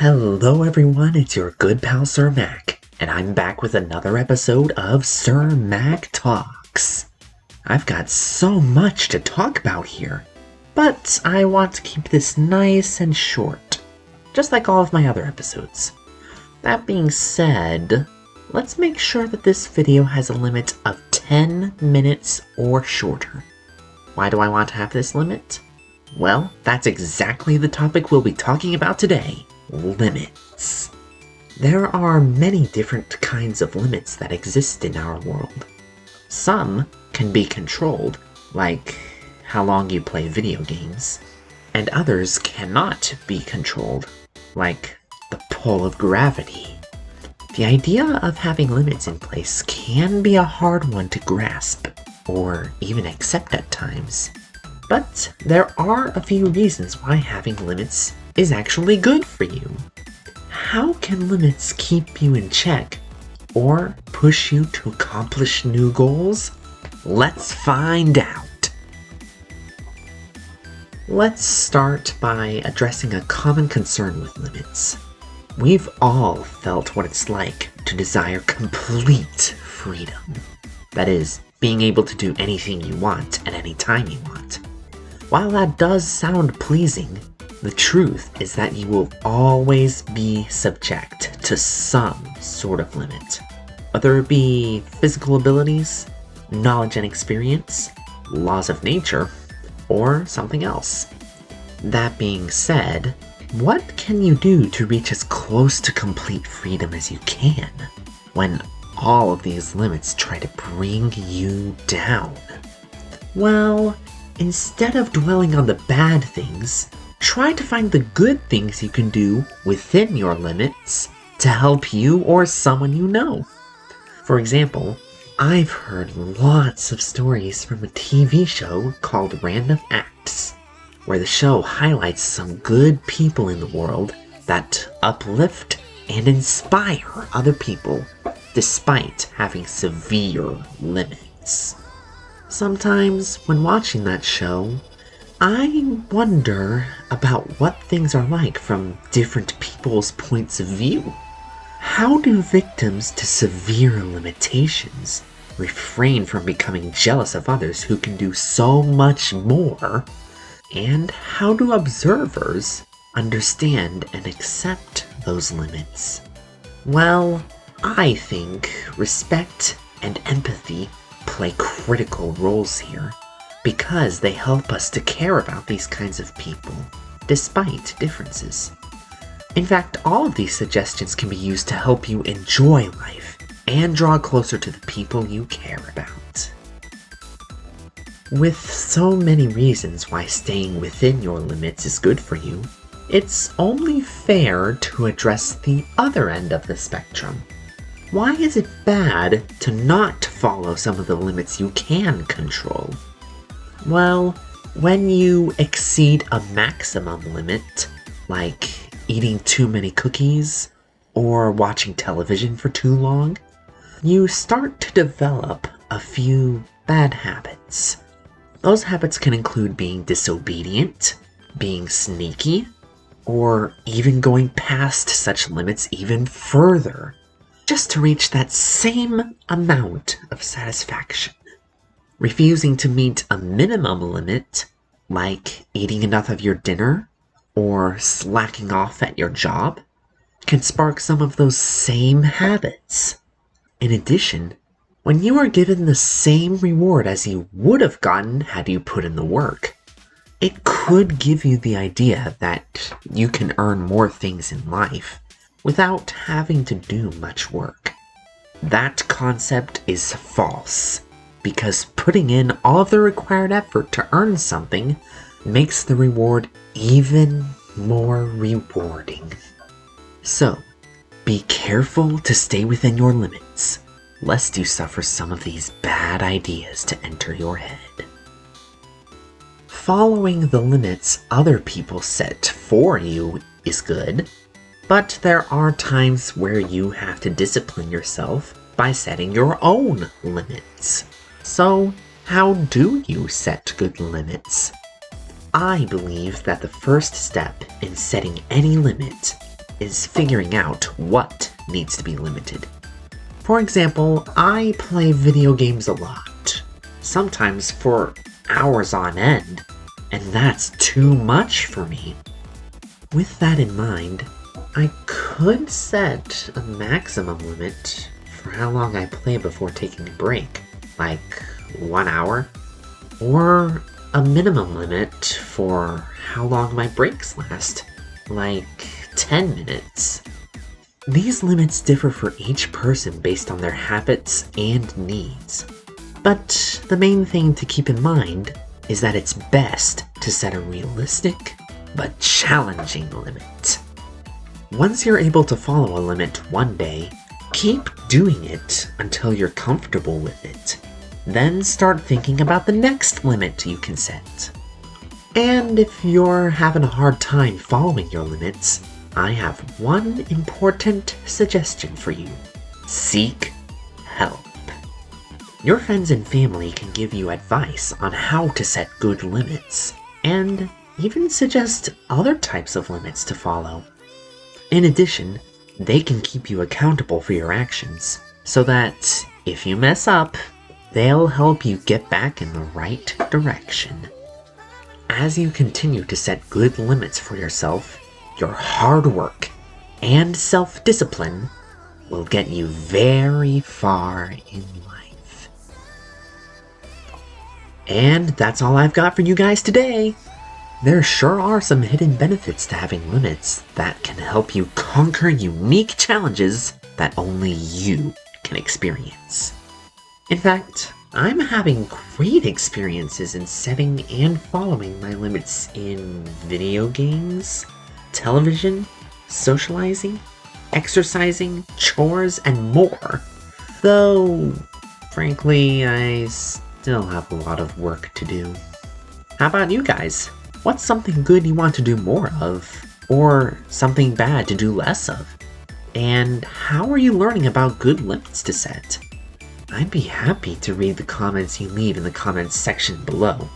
Hello everyone, it's your good pal Sir Mac, and I'm back with another episode of Sir Mac Talks. I've got so much to talk about here, but I want to keep this nice and short, just like all of my other episodes. That being said, let's make sure that this video has a limit of 10 minutes or shorter. Why do I want to have this limit? Well, that's exactly the topic we'll be talking about today. Limits. There are many different kinds of limits that exist in our world. Some can be controlled, like how long you play video games, and others cannot be controlled, like the pull of gravity. The idea of having limits in place can be a hard one to grasp, or even accept at times. But there are a few reasons why having limits is actually good for you. How can limits keep you in check or push you to accomplish new goals? Let's find out. Let's start by addressing a common concern with limits. We've all felt what it's like to desire complete freedom. That is, being able to do anything you want at any time you want. While that does sound pleasing, the truth is that you will always be subject to some sort of limit, whether it be physical abilities, knowledge and experience, laws of nature, or something else. That being said, what can you do to reach as close to complete freedom as you can when all of these limits try to bring you down? Well, instead of dwelling on the bad things, try to find the good things you can do within your limits to help you or someone you know. For example, I've heard lots of stories from a TV show called Random Acts, where the show highlights some good people in the world that uplift and inspire other people despite having severe limits. Sometimes when watching that show, I wonder about what things are like from different people's points of view. How do victims to severe limitations refrain from becoming jealous of others who can do so much more? And how do observers understand and accept those limits? Well, I think respect and empathy play critical roles here, because they help us to care about these kinds of people, despite differences. In fact, all of these suggestions can be used to help you enjoy life and draw closer to the people you care about. With so many reasons why staying within your limits is good for you, it's only fair to address the other end of the spectrum. Why is it bad to not follow some of the limits you can control? Well, when you exceed a maximum limit, like eating too many cookies or watching television for too long, you start to develop a few bad habits. Those habits can include being disobedient, being sneaky, or even going past such limits even further, just to reach that same amount of satisfaction. Refusing to meet a minimum limit, like eating enough of your dinner or slacking off at your job, can spark some of those same habits. In addition, when you are given the same reward as you would have gotten had you put in the work, it could give you the idea that you can earn more things in life without having to do much work. That concept is false, because putting in all of the required effort to earn something makes the reward even more rewarding. So, be careful to stay within your limits, lest you suffer some of these bad ideas to enter your head. Following the limits other people set for you is good, but there are times where you have to discipline yourself by setting your own limits. So, how do you set good limits? I believe that the first step in setting any limit is figuring out what needs to be limited. For example, I play video games a lot, sometimes for hours on end, and that's too much for me. With that in mind, I could set a maximum limit for how long I play before taking a break, like 1 hour, or a minimum limit for how long my breaks last, like 10 minutes. These limits differ for each person based on their habits and needs. But the main thing to keep in mind is that it's best to set a realistic but challenging limit. Once you're able to follow a limit one day, keep doing it until you're comfortable with it. Then start thinking about the next limit you can set. And if you're having a hard time following your limits, I have one important suggestion for you. Seek help. Your friends and family can give you advice on how to set good limits, and even suggest other types of limits to follow. In addition, they can keep you accountable for your actions, so that if you mess up, they'll help you get back in the right direction. As you continue to set good limits for yourself, your hard work and self-discipline will get you very far in life. And that's all I've got for you guys today. There sure are some hidden benefits to having limits that can help you conquer unique challenges that only you can experience. In fact, I'm having great experiences in setting and following my limits in video games, television, socializing, exercising, chores, and more. Though, frankly, I still have a lot of work to do. How about you guys? What's something good you want to do more of? Or something bad to do less of? And how are you learning about good limits to set? I'd be happy to read the comments you leave in the comments section below.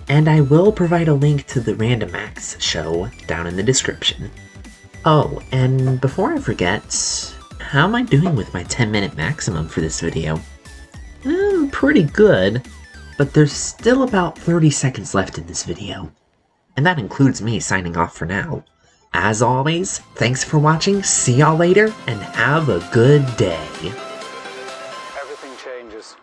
And I will provide a link to the Random Acts show down in the description. Oh, and before I forget, how am I doing with my 10-minute maximum for this video? Pretty good, but there's still about 30 seconds left in this video. And that includes me signing off for now. As always, thanks for watching, see y'all later, and have a good day. Everything changes.